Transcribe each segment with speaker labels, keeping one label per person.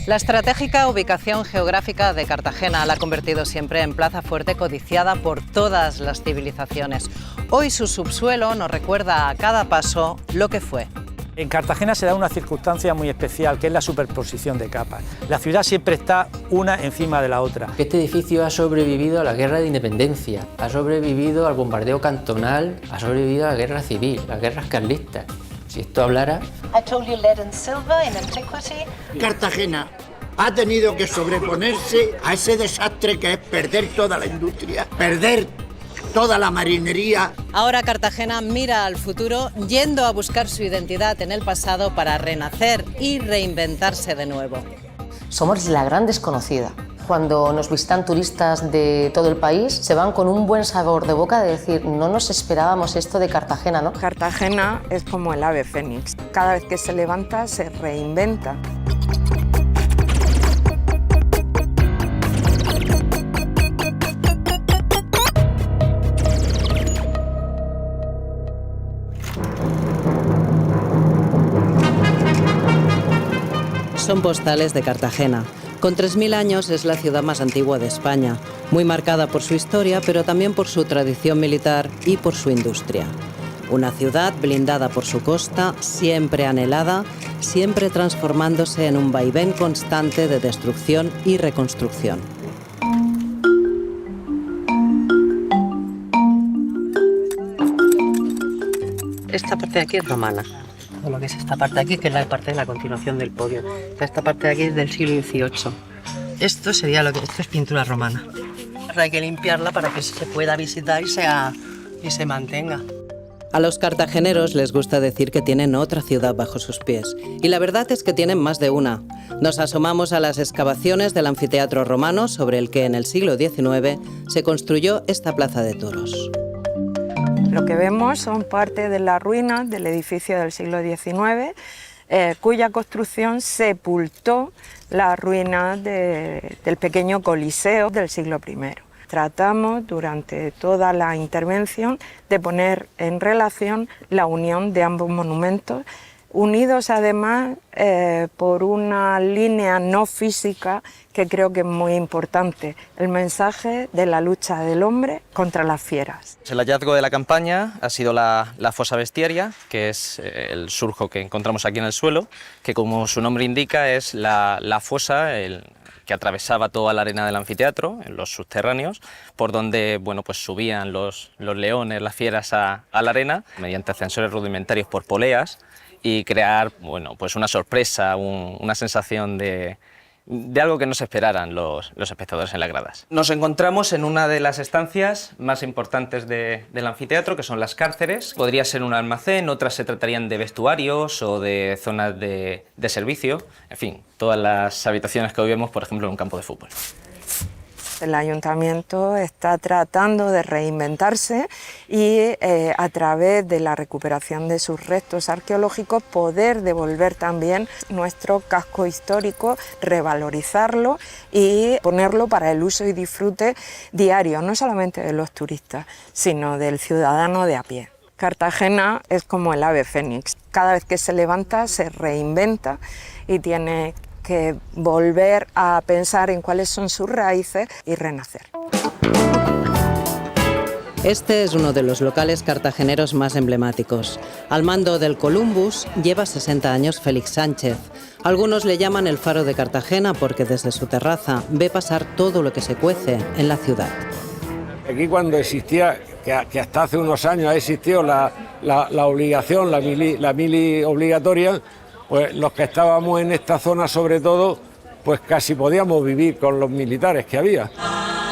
Speaker 1: La estratégica ubicación geográfica de Cartagena la ha convertido siempre en plaza fuerte codiciada por todas las civilizaciones. Hoy su subsuelo nos recuerda a cada paso lo que fue.
Speaker 2: En Cartagena se da una circunstancia muy especial, que es la superposición de capas. La ciudad siempre está una encima de la otra.
Speaker 3: Este edificio ha sobrevivido a la guerra de independencia, ha sobrevivido al bombardeo cantonal, ha sobrevivido a la guerra civil, las guerras carlistas. Si esto hablara...
Speaker 4: Cartagena ha tenido que sobreponerse a ese desastre que es perder toda la industria, perder toda la marinería.
Speaker 1: Ahora Cartagena mira al futuro yendo a buscar su identidad en el pasado para renacer y reinventarse de nuevo.
Speaker 5: Somos la gran desconocida. Cuando nos visitan turistas de todo el país, se van con un buen sabor de boca de decir, no nos esperábamos esto de Cartagena, ¿no?
Speaker 6: Cartagena es como el ave fénix. Cada vez que se levanta, se reinventa.
Speaker 1: Son postales de Cartagena. Con 3.000 años es la ciudad más antigua de España, muy marcada por su historia, pero también por su tradición militar y por su industria. Una ciudad blindada por su costa, siempre anhelada, siempre transformándose en un vaivén constante de destrucción y reconstrucción.
Speaker 7: Esta parte de aquí es romana. Lo que es esta parte de aquí, que es la parte de la continuación del podio. Esta parte de aquí es del siglo XVIII. Esto sería esto es pintura romana. Hay que limpiarla para que se pueda visitar y se mantenga.
Speaker 1: A los cartageneros les gusta decir que tienen otra ciudad bajo sus pies. Y la verdad es que tienen más de una. Nos asomamos a las excavaciones del anfiteatro romano sobre el que en el siglo XIX se construyó esta plaza de toros.
Speaker 6: Lo que vemos son parte de las ruinas del edificio del siglo XIX, cuya construcción sepultó las ruinas del pequeño coliseo del siglo I. Tratamos durante toda la intervención de poner en relación la unión de ambos monumentos, unidos además por una línea no física que creo que es muy importante, el mensaje de la lucha del hombre contra las fieras.
Speaker 8: El hallazgo de la campaña ha sido la fosa bestiaria, que es el surco que encontramos aquí en el suelo, que como su nombre indica es la fosa que atravesaba toda la arena del anfiteatro, en los subterráneos, por donde pues subían los leones, las fieras a la arena, mediante ascensores rudimentarios por poleas, y crear pues una sorpresa, una sensación de algo que no se esperaran los espectadores en las gradas. Nos encontramos en una de las estancias más importantes del anfiteatro, que son las cárceres. Podría ser un almacén, otras se tratarían de vestuarios o de zonas de servicio, en fin, todas las habitaciones que hoy vemos, por ejemplo, en un campo de fútbol.
Speaker 6: El ayuntamiento está tratando de reinventarse y a través de la recuperación de sus restos arqueológicos poder devolver también nuestro casco histórico, revalorizarlo y ponerlo para el uso y disfrute diario, no solamente de los turistas, sino del ciudadano de a pie. Cartagena es como el ave fénix. Cada vez que se levanta se reinventa y tiene que volver a pensar en cuáles son sus raíces y renacer.
Speaker 1: Este es uno de los locales cartageneros más emblemáticos. Al mando del Columbus lleva 60 años Félix Sánchez. Algunos le llaman el faro de Cartagena porque desde su terraza ve pasar todo lo que se cuece en la ciudad.
Speaker 9: Aquí cuando existía, que hasta hace unos años ha existido la obligación, la mili obligatoria, pues los que estábamos en esta zona sobre todo, pues casi podíamos vivir con los militares que había.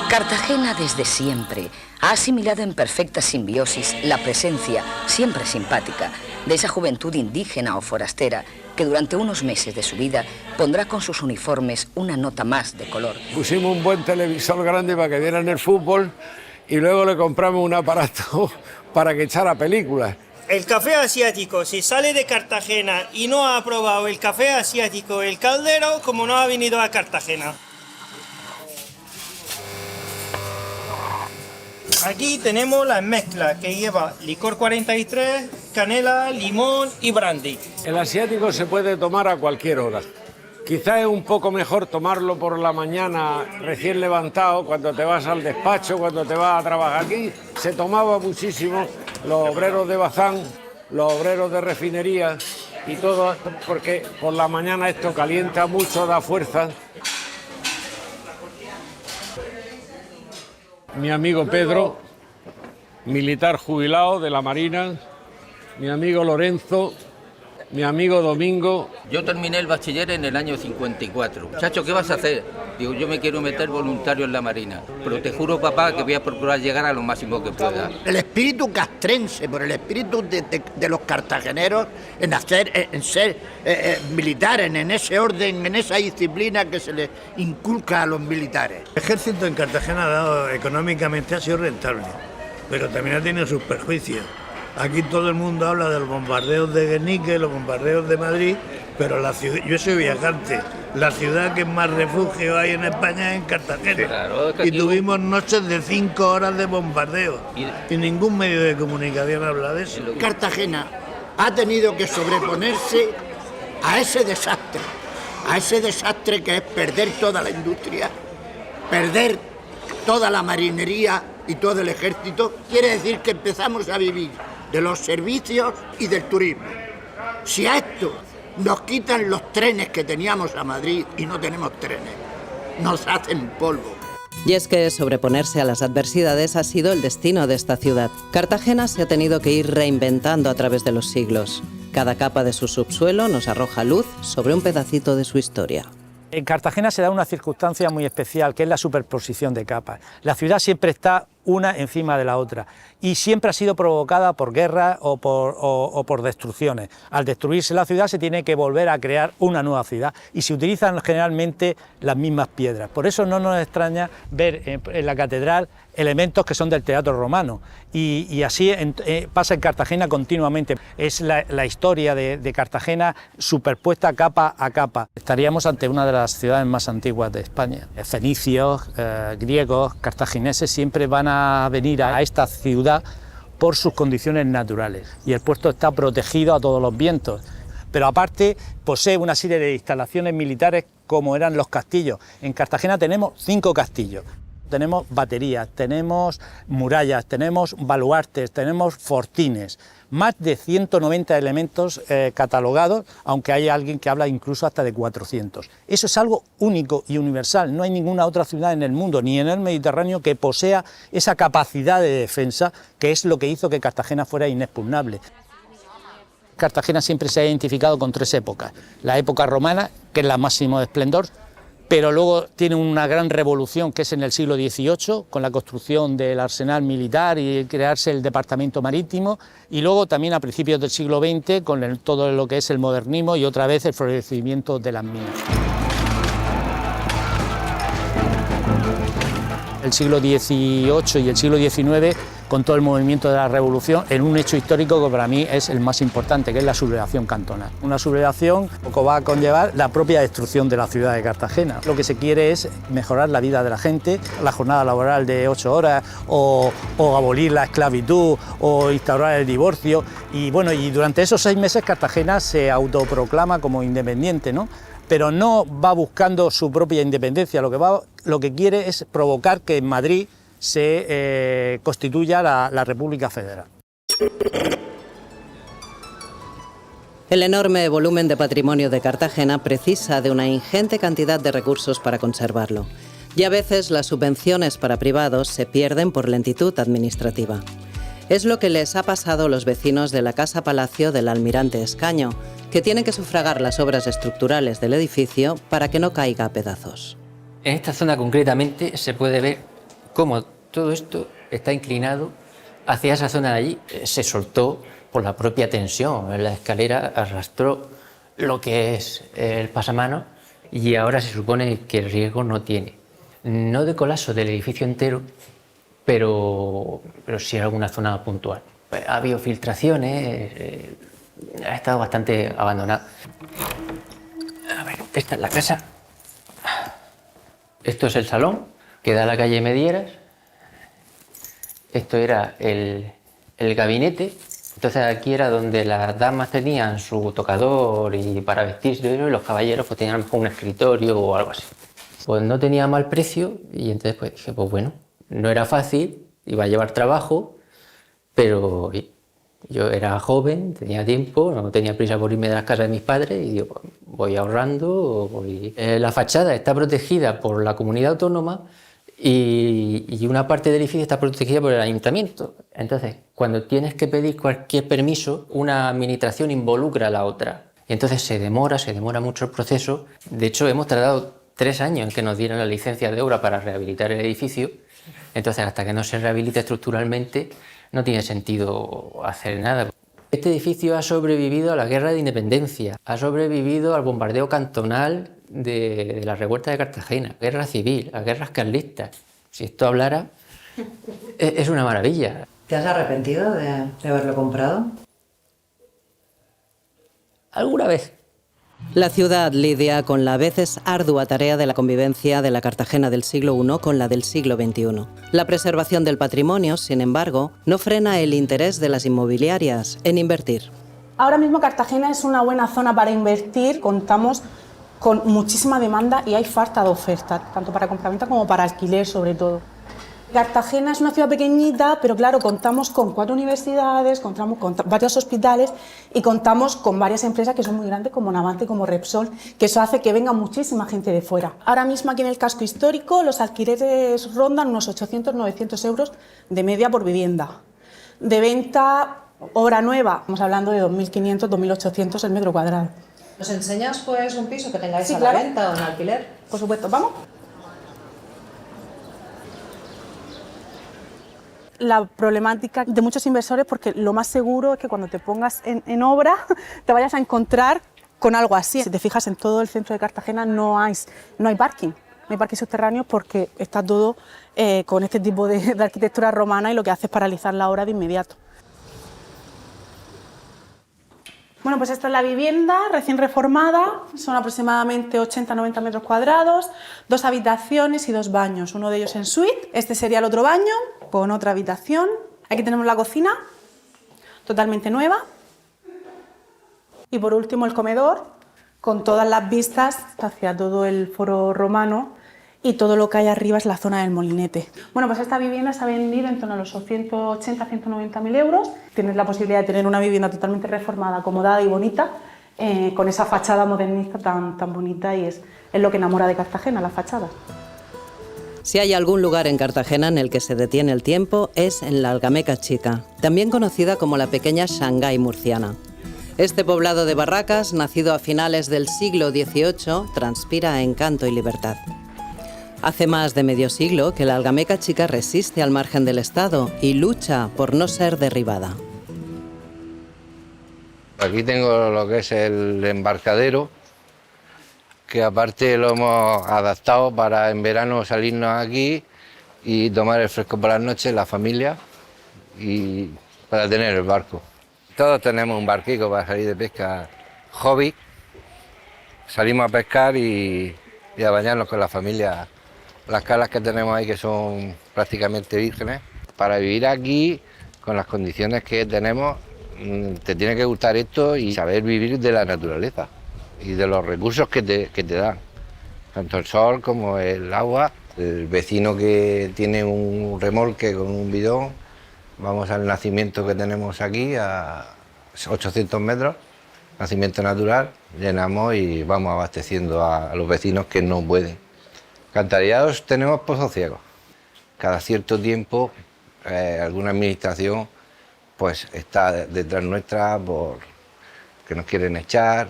Speaker 10: Cartagena desde siempre ha asimilado en perfecta simbiosis la presencia, siempre simpática, de esa juventud indígena o forastera que durante unos meses de su vida pondrá con sus uniformes una nota más de color.
Speaker 9: Pusimos un buen televisor grande para que vieran el fútbol y luego le compramos un aparato para que echara películas.
Speaker 11: El café asiático, si sale de Cartagena y no ha probado el café asiático, el caldero, como no ha venido a Cartagena. Aquí tenemos la mezcla que lleva licor 43, canela, limón y brandy.
Speaker 9: El asiático se puede tomar a cualquier hora. Quizás es un poco mejor tomarlo por la mañana recién levantado, cuando te vas al despacho, cuando te vas a trabajar. Aquí se tomaba muchísimo los obreros de Bazán, los obreros de refinería y todo, porque por la mañana esto calienta mucho, da fuerza. Mi amigo Pedro, militar jubilado de la Marina, mi amigo Lorenzo, mi amigo Domingo.
Speaker 12: Yo terminé el bachiller en el año 54. Chacho, ¿qué vas a hacer? Digo, yo me quiero meter voluntario en la Marina, pero te juro, papá, que voy a procurar llegar a lo máximo que pueda.
Speaker 4: El espíritu castrense, por el espíritu de los cartageneros en ser militares, en ese orden, en esa disciplina que se les inculca a los militares.
Speaker 13: El ejército en Cartagena económicamente ha sido rentable, pero también ha tenido sus perjuicios. Aquí todo el mundo habla de los bombardeos de Guernica, los bombardeos de Madrid, pero la ciudad, yo soy viajante, la ciudad que más refugio hay en España es en Cartagena. Claro, es que y tuvimos noches de 5 horas de bombardeo y ningún medio de comunicación habla de eso.
Speaker 4: Cartagena ha tenido que sobreponerse a ese desastre que es perder toda la industria, perder toda la marinería y todo el ejército. Quiere decir que empezamos a vivir de los servicios y del turismo. Si a esto nos quitan los trenes que teníamos a Madrid y no tenemos trenes, nos hacen polvo.
Speaker 1: Y es que sobreponerse a las adversidades ha sido el destino de esta ciudad. Cartagena se ha tenido que ir reinventando a través de los siglos. Cada capa de su subsuelo nos arroja luz sobre un pedacito de su historia.
Speaker 2: En Cartagena se da una circunstancia muy especial, que es la superposición de capas. La ciudad siempre está una encima de la otra y siempre ha sido provocada por guerras o por destrucciones. Al destruirse la ciudad se tiene que volver a crear una nueva ciudad y se utilizan generalmente las mismas piedras. Por eso no nos extraña ver en la catedral elementos que son del teatro romano y así pasa en Cartagena continuamente. Es la historia de Cartagena superpuesta capa a capa. Estaríamos ante una de las ciudades más antiguas de España. Fenicios, griegos, cartagineses siempre van a venir a esta ciudad por sus condiciones naturales y el puerto está protegido a todos los vientos. Pero aparte posee una serie de instalaciones militares como eran los castillos. En Cartagena tenemos 5 castillos. Tenemos baterías, tenemos murallas, tenemos baluartes, tenemos fortines, más de 190 elementos catalogados, aunque hay alguien que habla incluso hasta de 400. Eso es algo único y universal, no hay ninguna otra ciudad en el mundo, ni en el Mediterráneo, que posea esa capacidad de defensa, que es lo que hizo que Cartagena fuera inexpugnable. Cartagena siempre se ha identificado con 3 épocas, la época romana, que es la máximo de esplendor, pero luego tiene una gran revolución que es en el siglo XVIII, con la construcción del arsenal militar y crearse el departamento marítimo, y luego también a principios del siglo XX con todo lo que es el modernismo y otra vez el florecimiento de las minas. El siglo XVIII y el siglo XIX, con todo el movimiento de la revolución, en un hecho histórico que para mí es el más importante, que es la sublevación cantonal. Una sublevación que va a conllevar la propia destrucción de la ciudad de Cartagena. Lo que se quiere es mejorar la vida de la gente, la jornada laboral de 8 horas, o abolir la esclavitud, o instaurar el divorcio. Y bueno, y durante esos 6 meses Cartagena se autoproclama como independiente, ¿no? Pero no va buscando su propia independencia, lo que quiere es provocar que en Madrid se constituya la República Federal.
Speaker 1: El enorme volumen de patrimonio de Cartagena precisa de una ingente cantidad de recursos para conservarlo, y a veces las subvenciones para privados se pierden por lentitud administrativa. Es lo que les ha pasado a los vecinos de la Casa Palacio del Almirante Escaño, que tienen que sufragar las obras estructurales del edificio para que no caiga a pedazos.
Speaker 3: En esta zona concretamente se puede ver cómo todo esto está inclinado hacia esa zona de allí. Se soltó por la propia tensión, la escalera arrastró lo que es el pasamanos y ahora se supone que el riesgo no tiene. No de colapso del edificio entero, pero sí alguna zona puntual. Ha habido filtraciones, ha estado bastante abandonado. A ver, esta es la casa. Esto es el salón, que da a la calle Medieras. Esto era el gabinete. Entonces aquí era donde las damas tenían su tocador y para vestirse, y los caballeros pues tenían a lo mejor un escritorio o algo así. Pues no tenía mal precio y entonces pues dije, pues bueno, no era fácil, iba a llevar trabajo, pero yo era joven, tenía tiempo, no tenía prisa por irme de las casas de mis padres y digo, pues, voy ahorrando. La fachada está protegida por la comunidad autónoma y una parte del edificio está protegida por el ayuntamiento. Entonces, cuando tienes que pedir cualquier permiso, una administración involucra a la otra. Y entonces se demora mucho el proceso. De hecho, hemos tardado 3 años en que nos dieran la licencia de obra para rehabilitar el edificio. Entonces, hasta que no se rehabilite estructuralmente, no tiene sentido hacer nada. Este edificio ha sobrevivido a la guerra de independencia, ha sobrevivido al bombardeo cantonal de la revuelta de Cartagena, guerra civil, a guerras carlistas. Si esto hablara, es una maravilla.
Speaker 1: ¿Te has arrepentido de haberlo comprado?
Speaker 3: ¿Alguna vez?
Speaker 1: La ciudad lidia con la a veces ardua tarea de la convivencia de la Cartagena del siglo I con la del siglo XXI. La preservación del patrimonio, sin embargo, no frena el interés de las inmobiliarias en invertir.
Speaker 14: Ahora mismo Cartagena es una buena zona para invertir, contamos con muchísima demanda y hay falta de oferta, tanto para compraventa como para alquiler sobre todo. Cartagena es una ciudad pequeñita, pero claro, contamos con 4 universidades, contamos con varios hospitales y contamos con varias empresas que son muy grandes como Navante, como Repsol, que eso hace que venga muchísima gente de fuera. Ahora mismo aquí en el casco histórico los alquileres rondan unos 800-900 euros de media por vivienda. De venta, obra nueva, estamos hablando de 2.500, 2.800 el metro cuadrado.
Speaker 1: ¿Nos enseñas pues un piso que tengáis a
Speaker 14: claro.
Speaker 1: la venta o en alquiler?
Speaker 14: Por supuesto, ¿vamos? La problemática de muchos inversores, porque lo más seguro es que cuando te pongas en obra te vayas a encontrar con algo así. Si te fijas, en todo el centro de Cartagena no hay parking, no hay parking subterráneo porque está todo con este tipo de arquitectura romana y lo que hace es paralizar la obra de inmediato. Bueno, pues esta es la vivienda recién reformada, son aproximadamente 80-90 metros cuadrados, 2 habitaciones y 2 baños, uno de ellos en suite. Este sería el otro baño, con otra habitación. Aquí tenemos la cocina, totalmente nueva. Y por último el comedor, con todas las vistas hacia todo el foro romano y todo lo que hay arriba es la zona del molinete. Bueno, pues esta vivienda se ha vendido en torno a los 180-190.000 euros. Tienes la posibilidad de tener una vivienda totalmente reformada, acomodada y bonita, con esa fachada modernista tan bonita y es lo que enamora de Cartagena, la fachada.
Speaker 1: Si hay algún lugar en Cartagena en el que se detiene el tiempo es en la Algameca Chica, también conocida como la pequeña Shanghái murciana. Este poblado de barracas, nacido a finales del siglo XVIII, transpira encanto y libertad. Hace más de medio siglo que la Algameca Chica resiste al margen del Estado y lucha por no ser derribada.
Speaker 15: Aquí tengo lo que es el embarcadero, que aparte lo hemos adaptado para en verano salirnos aquí y tomar el fresco por las noches, la familia, y para tener el barco. Todos tenemos un barquico para salir de pesca, hobby. Salimos a pescar y a bañarnos con la familia. Las calas que tenemos ahí que son prácticamente vírgenes. Para vivir aquí, con las condiciones que tenemos, te tiene que gustar esto y saber vivir de la naturaleza y de los recursos que te dan, tanto el sol como el agua. El vecino que tiene un remolque con un bidón, vamos al nacimiento que tenemos aquí a 800 metros, nacimiento natural, llenamos y vamos abasteciendo a los vecinos que no pueden. Alcantarillados tenemos pozos ciegos. Cada cierto tiempo alguna administración pues está detrás nuestra porque nos quieren echar.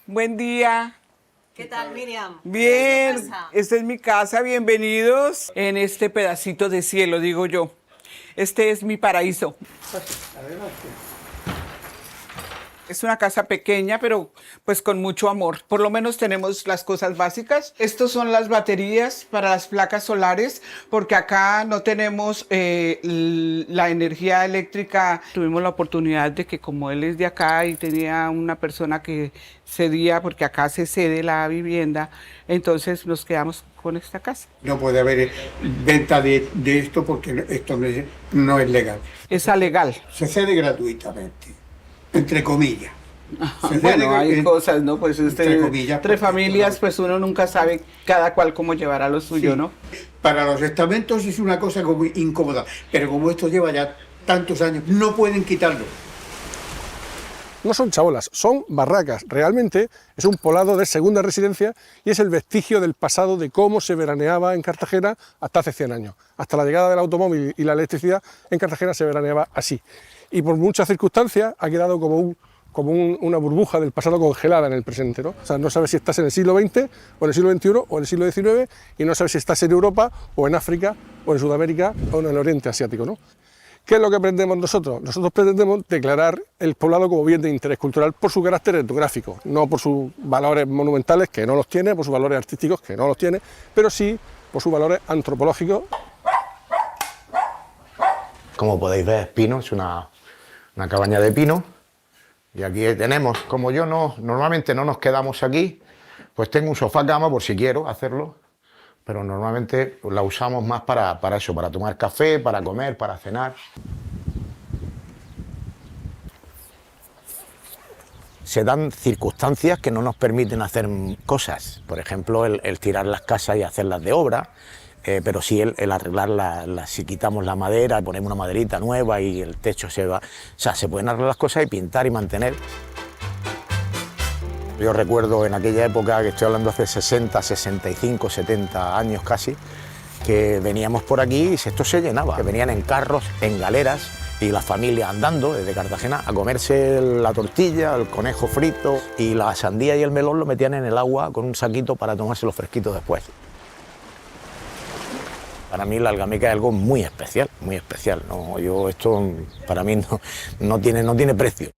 Speaker 16: Buen día.
Speaker 17: ¿Qué tal, Miriam?
Speaker 16: Bien, esta es mi casa, bienvenidos en este pedacito de cielo, digo yo. Este es mi paraíso. Es una casa pequeña, pero pues con mucho amor. Por lo menos tenemos las cosas básicas. Estos son las baterías para las placas solares, porque acá no tenemos la energía eléctrica. Tuvimos la oportunidad de que, como él es de acá y tenía una persona que cedía, porque acá se cede la vivienda, entonces nos quedamos con esta casa.
Speaker 18: No puede haber venta de esto porque esto no es legal.
Speaker 16: Es alegal.
Speaker 18: Se cede gratuitamente, entre comillas.
Speaker 16: Bueno, hay cosas, ¿no? Pues entre familias, pues uno nunca sabe cada cual cómo llevará lo suyo,
Speaker 18: sí.
Speaker 16: ¿no?
Speaker 18: Para los estamentos es una cosa como incómoda, pero como esto lleva ya tantos años, no pueden quitarlo.
Speaker 19: No son chabolas, son barracas. Realmente es un poblado de segunda residencia y es el vestigio del pasado de cómo se veraneaba en Cartagena hasta hace 100 años. Hasta la llegada del automóvil y la electricidad, en Cartagena se veraneaba así. Y por muchas circunstancias ha quedado como una burbuja del pasado congelada en el presente, ¿no? O sea, no sabes si estás en el siglo XX o en el siglo XXI o en el siglo XIX y no sabes si estás en Europa o en África o en Sudamérica o en el Oriente Asiático, ¿no? ¿Qué es lo que pretendemos nosotros? Nosotros pretendemos declarar el poblado como bien de interés cultural por su carácter etnográfico, no por sus valores monumentales, que no los tiene, por sus valores artísticos, que no los tiene, pero sí por sus valores antropológicos.
Speaker 20: Como podéis ver, pino, es una cabaña de pino. Y aquí tenemos, como yo normalmente no nos quedamos aquí, pues tengo un sofá cama por si quiero hacerlo, pero normalmente pues, la usamos más para eso, para tomar café, para comer, para cenar. Se dan circunstancias que no nos permiten hacer cosas, por ejemplo, el tirar las casas y hacerlas de obra, pero sí el arreglarlas, si quitamos la madera, ponemos una maderita nueva y el techo se va, o sea, se pueden arreglar las cosas y pintar y mantener. Yo recuerdo en aquella época, que estoy hablando hace 60, 65, 70 años casi, que veníamos por aquí y esto se llenaba, que venían en carros, en galeras, y la familia andando desde Cartagena a comerse la tortilla, el conejo frito y la sandía y el melón lo metían en el agua con un saquito para tomárselo fresquito después. Para mí la algameca es algo muy especial, muy especial. No, esto para mí no tiene precio.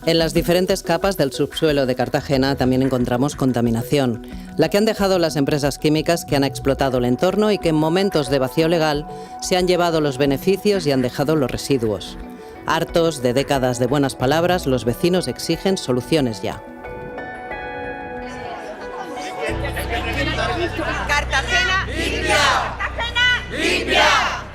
Speaker 1: En las diferentes capas del subsuelo de Cartagena también encontramos contaminación, la que han dejado las empresas químicas que han explotado el entorno y que en momentos de vacío legal se han llevado los beneficios y han dejado los residuos. Hartos de décadas de buenas palabras, los vecinos exigen soluciones ya.
Speaker 17: Cartagena limpia. Cartagena limpia.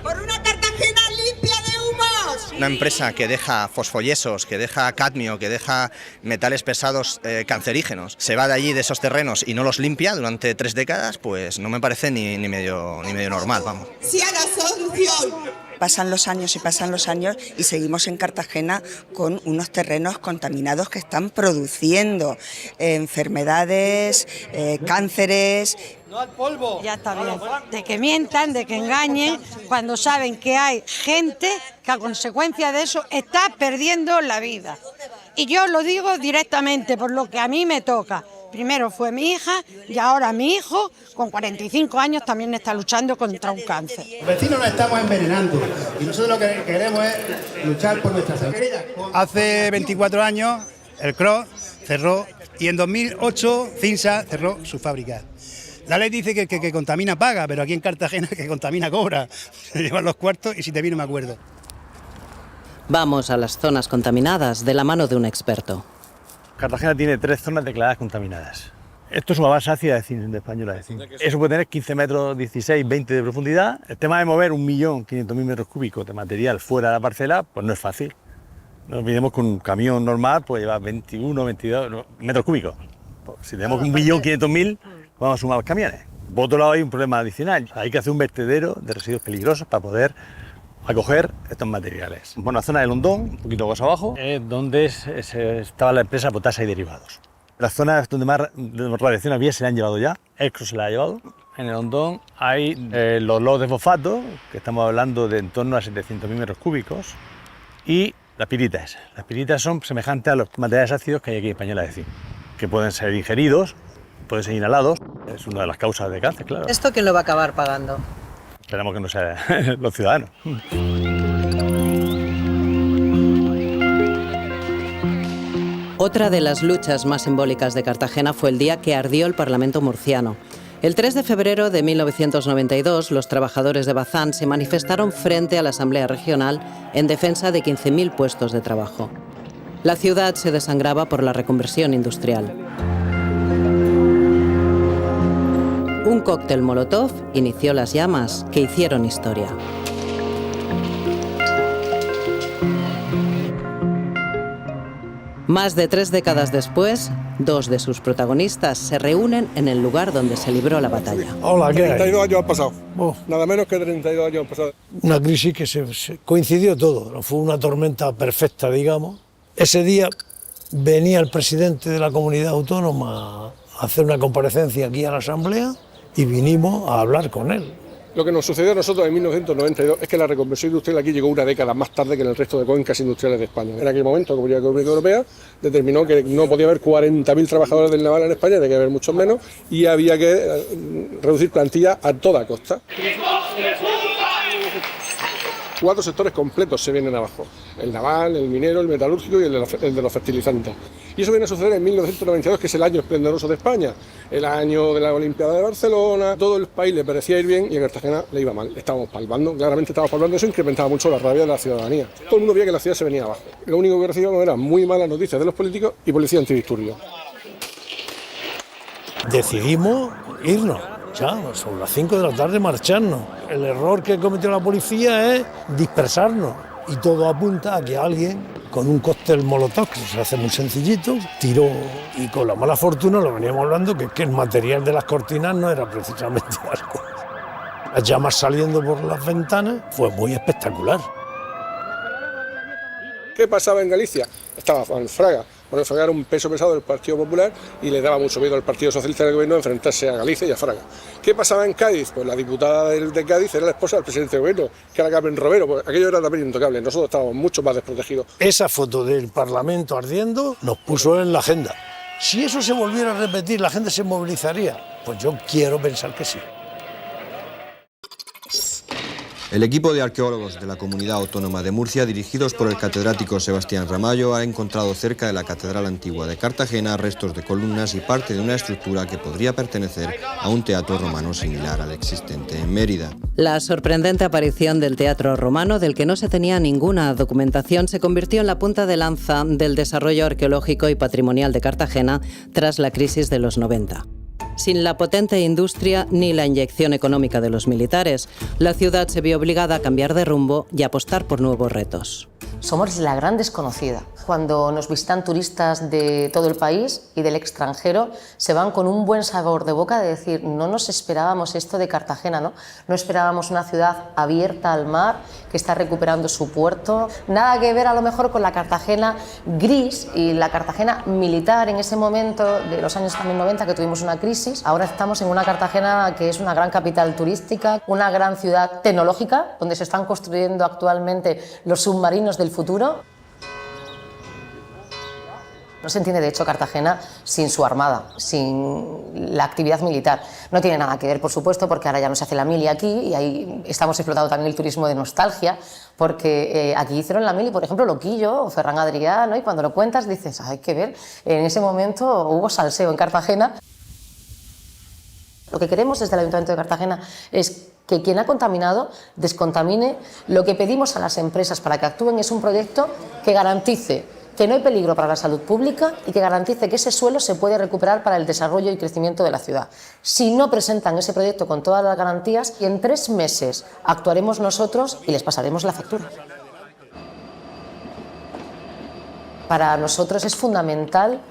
Speaker 17: Por una Cartagena limpia de humos.
Speaker 21: Una empresa que deja fosfoyesos, que deja cadmio, que deja metales pesados cancerígenos, se va de allí, de esos terrenos, y no los limpia durante 3 décadas, pues no me parece ni medio normal, vamos.
Speaker 17: Sí a la solución.
Speaker 22: Pasan los años y seguimos en Cartagena con unos terrenos contaminados que están produciendo enfermedades, cánceres.
Speaker 17: No al polvo. Ya está bien. De que mientan, de que engañen, cuando saben que hay gente que a consecuencia de eso está perdiendo la vida. Y yo lo digo directamente por lo que a mí me toca. Primero fue mi hija y ahora mi hijo, con 45 años, también está luchando contra un cáncer.
Speaker 23: Los vecinos nos estamos envenenando y nosotros lo que queremos es luchar por nuestra salud. Hace 24 años el CROS cerró y en 2008 Cinsa cerró su fábrica. La ley dice que contamina paga, pero aquí en Cartagena que contamina cobra. Se llevan los cuartos y si te vi no me acuerdo.
Speaker 1: Vamos a las zonas contaminadas de la mano de un experto.
Speaker 24: Cartagena tiene 3 zonas declaradas contaminadas. Esto es una base ácida de española de zinc. Eso puede tener 15 metros, 16, 20 de profundidad. El tema de mover 1.500.000 metros cúbicos de material fuera de la parcela, pues no es fácil. Nos miremos con un camión normal, pues lleva 21, 22 metros cúbicos. Pues si tenemos 1.500.000, vamos a sumar los camiones. Por otro lado hay un problema adicional. Hay que hacer un vertedero de residuos peligrosos para poder acoger estos materiales. Bueno, la zona del Hondón, un poquito más abajo, es donde estaba la empresa Potasa y Derivados. Las zonas donde más radiación había se la han llevado ya, Excro se la ha llevado. En el Hondón hay los lodos de fosfato, que estamos hablando de en torno a 700.000 metros cúbicos, y las piritas. Las piritas son semejantes a los materiales ácidos que hay aquí en Española de zinc, que pueden ser ingeridos, pueden ser inhalados, es una de las causas de cáncer, claro.
Speaker 7: ¿Esto quién lo va a acabar pagando?
Speaker 24: Esperamos que no sean los ciudadanos.
Speaker 1: Otra de las luchas más simbólicas de Cartagena fue el día que ardió el Parlamento murciano. El 3 de febrero de 1992, los trabajadores de Bazán se manifestaron frente a la Asamblea Regional en defensa de 15.000 puestos de trabajo. La ciudad se desangraba por la reconversión industrial. Un cóctel Molotov inició las llamas que hicieron historia. Más de 3 décadas después, 2 de sus protagonistas se reúnen en el lugar donde se libró la batalla.
Speaker 19: Hola, ¿qué hay? 32 años han pasado. Nada menos que 32 años han pasado.
Speaker 5: Una crisis que se coincidió todo. Fue una tormenta perfecta, digamos. Ese día venía el presidente de la comunidad autónoma a hacer una comparecencia aquí a la Asamblea y vinimos a hablar con él.
Speaker 19: Lo que nos sucedió a nosotros en 1992 es que la reconversión industrial aquí llegó una década más tarde que en el resto de cuencas industriales de España. En aquel momento la Comunidad Económica Europea determinó que no podía haber 40.000 trabajadores del naval en España, tenía que haber muchos menos, y había que reducir plantilla a toda costa. 4 sectores completos se vienen abajo: el naval, el minero, el metalúrgico y el de los fertilizantes. Y eso viene a suceder en 1992, que es el año esplendoroso de España, el año de la Olimpiada de Barcelona. Todo el país le parecía ir bien y en Cartagena le iba mal. Estábamos palpando, claramente estábamos palpando. Eso incrementaba mucho la rabia de la ciudadanía. Todo el mundo veía que la ciudad se venía abajo. Lo único que recibíamos eran muy malas noticias de los políticos y policía antidisturbios.
Speaker 5: Decidimos irnos. Ya, son las 5 de la tarde marcharnos. El error que cometió la policía es dispersarnos y todo apunta a que alguien con un cóctel Molotov, que se hace muy sencillito, tiró, y con la mala fortuna, lo veníamos hablando, que el material de las cortinas no era precisamente algo. Las llamas saliendo por las ventanas fue muy espectacular.
Speaker 19: ¿Qué pasaba en Galicia? Estaba Juan Fraga. Bueno, Fraga era un peso pesado del Partido Popular y le daba mucho miedo al Partido Socialista del Gobierno enfrentarse a Galicia y a Fraga. ¿Qué pasaba en Cádiz? Pues la diputada de Cádiz era la esposa del presidente del Gobierno, que era Carmen Romero. Pues aquello era también intocable. Nosotros estábamos mucho más desprotegidos.
Speaker 5: Esa foto del Parlamento ardiendo nos puso en la agenda. Si eso se volviera a repetir, ¿la gente se movilizaría? Pues yo quiero pensar que sí.
Speaker 6: El equipo de arqueólogos de la Comunidad Autónoma de Murcia, dirigidos por el catedrático Sebastián Ramallo, ha encontrado cerca de la Catedral Antigua de Cartagena restos de columnas y parte de una estructura que podría pertenecer a un teatro romano similar al existente en Mérida.
Speaker 1: La sorprendente aparición del teatro romano, del que no se tenía ninguna documentación, se convirtió en la punta de lanza del desarrollo arqueológico y patrimonial de Cartagena tras la crisis de los 90. Sin la potente industria ni la inyección económica de los militares, la ciudad se vio obligada a cambiar de rumbo y apostar por nuevos retos.
Speaker 8: Somos la gran desconocida. Cuando nos visitan turistas de todo el país y del extranjero, se van con un buen sabor de boca de decir, no nos esperábamos esto de Cartagena, ¿no? No esperábamos una ciudad abierta al mar, que está recuperando su puerto. Nada que ver a lo mejor con la Cartagena gris y la Cartagena militar en ese momento de los años también 90, que tuvimos una crisis. Ahora estamos en una Cartagena que es una gran capital turística, una gran ciudad tecnológica, donde se están construyendo actualmente los submarinos del futuro. No se entiende, de hecho, Cartagena sin su armada, sin la actividad militar. No tiene nada que ver, por supuesto, porque ahora ya no se hace la mili aquí y ahí estamos explotando también el turismo de nostalgia, porque aquí hicieron la mili, por ejemplo, Loquillo o Ferran Adrià, ¿no? Y cuando lo cuentas dices, hay que ver, en ese momento hubo salseo en Cartagena. Lo que queremos desde el Ayuntamiento de Cartagena es que quien ha contaminado descontamine. Lo que pedimos a las empresas para que actúen es un proyecto que garantice que no hay peligro para la salud pública y que garantice que ese suelo se puede recuperar para el desarrollo y crecimiento de la ciudad. Si no presentan ese proyecto con todas las garantías, en 3 meses actuaremos nosotros y les pasaremos la factura. Para nosotros es fundamental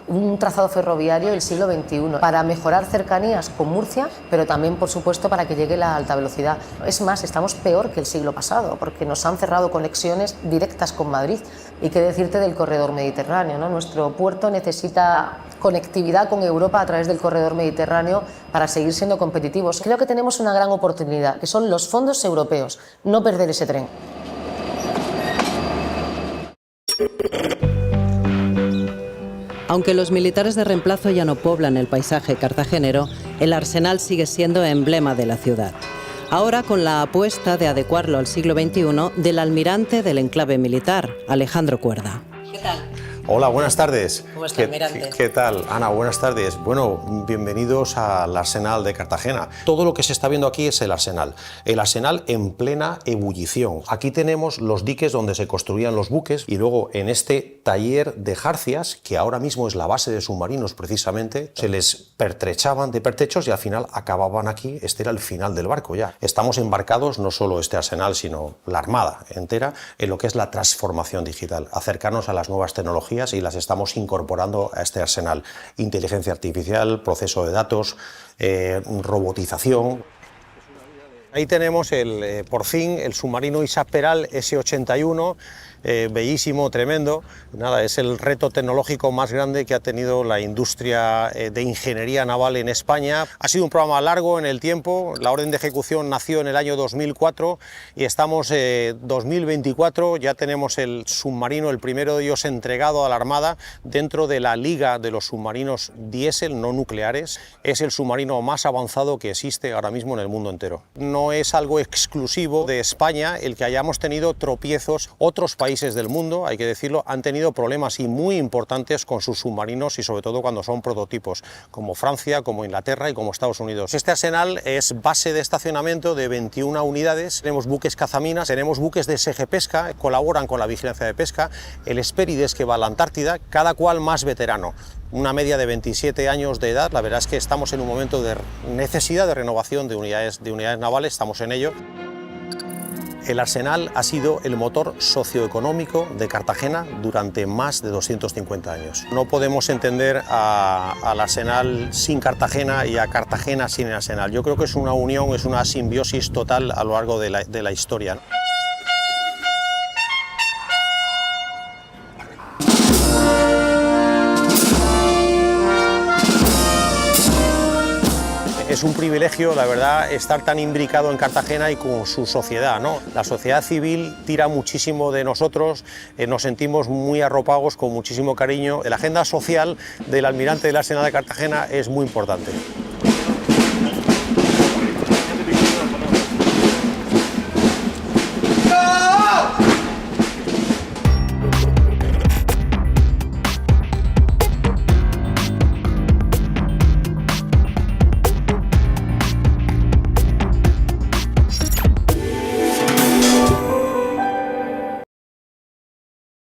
Speaker 8: un trazado ferroviario del siglo XXI para mejorar cercanías con Murcia, pero también, por supuesto, para que llegue la alta velocidad. Es más, estamos peor que el siglo pasado, porque nos han cerrado conexiones directas con Madrid. Y qué decirte del corredor mediterráneo, ¿no? Nuestro puerto necesita conectividad con Europa a través del corredor mediterráneo para seguir siendo competitivos. Creo que tenemos una gran oportunidad, que son los fondos europeos, no perder ese tren.
Speaker 1: Aunque los militares de reemplazo ya no poblan el paisaje cartagenero, el Arsenal sigue siendo emblema de la ciudad. Ahora con la apuesta de adecuarlo al siglo XXI del almirante del enclave militar, Alejandro Cuerda.
Speaker 10: ¿Qué tal?
Speaker 9: Hola, buenas tardes.
Speaker 1: ¿Cómo está, almirante?
Speaker 9: ¿Qué tal? Ana, buenas tardes. Bueno, bienvenidos al Arsenal de Cartagena. Todo lo que se está viendo aquí es el Arsenal. El Arsenal en plena ebullición. Aquí tenemos los diques donde se construían los buques y luego en este taller de jarcias, que ahora mismo es la base de submarinos precisamente, se les pertrechaban de pertrechos y al final acababan aquí. Este era el final del barco ya. Estamos embarcados, no solo este Arsenal, sino la Armada entera, en lo que es la transformación digital. Acercarnos a las nuevas tecnologías y las estamos incorporando a este arsenal. Inteligencia artificial, proceso de datos, robotización. Ahí tenemos por fin el submarino Isaac Peral S-81, bellísimo, tremendo. Nada, es el reto tecnológico más grande que ha tenido la industria de ingeniería naval en España. Ha sido un programa largo en el tiempo, la orden de ejecución nació en el año 2004 y estamos en 2024, ya tenemos el submarino, el primero de ellos entregado a la Armada dentro de la liga de los submarinos diésel no nucleares. Es el submarino más avanzado que existe ahora mismo en el mundo entero. No es algo exclusivo de España el que hayamos tenido tropiezos. Otros países del mundo, hay que decirlo, han tenido problemas y muy importantes con sus submarinos y sobre todo cuando son prototipos, como Francia, como Inglaterra y como Estados Unidos. Este arsenal es base de estacionamiento de 21 unidades, tenemos buques cazaminas, tenemos buques de SG Pesca, colaboran con la vigilancia de pesca, el Hespérides que va a la Antártida, cada cual más veterano. Una media de 27 años de edad, la verdad es que estamos en un momento de necesidad de renovación de unidades navales, estamos en ello. El Arsenal ha sido el motor socioeconómico de Cartagena durante más de 250 años. No podemos entender al Arsenal sin Cartagena y a Cartagena sin el Arsenal. Yo creo que es una unión, es una simbiosis total a lo largo de la historia. Es un privilegio, la verdad, estar tan imbricado en Cartagena y con su sociedad, ¿no? La sociedad civil tira muchísimo de nosotros, nos sentimos muy arropados, con muchísimo cariño. La agenda social del almirante del Arsenal de Cartagena es muy importante.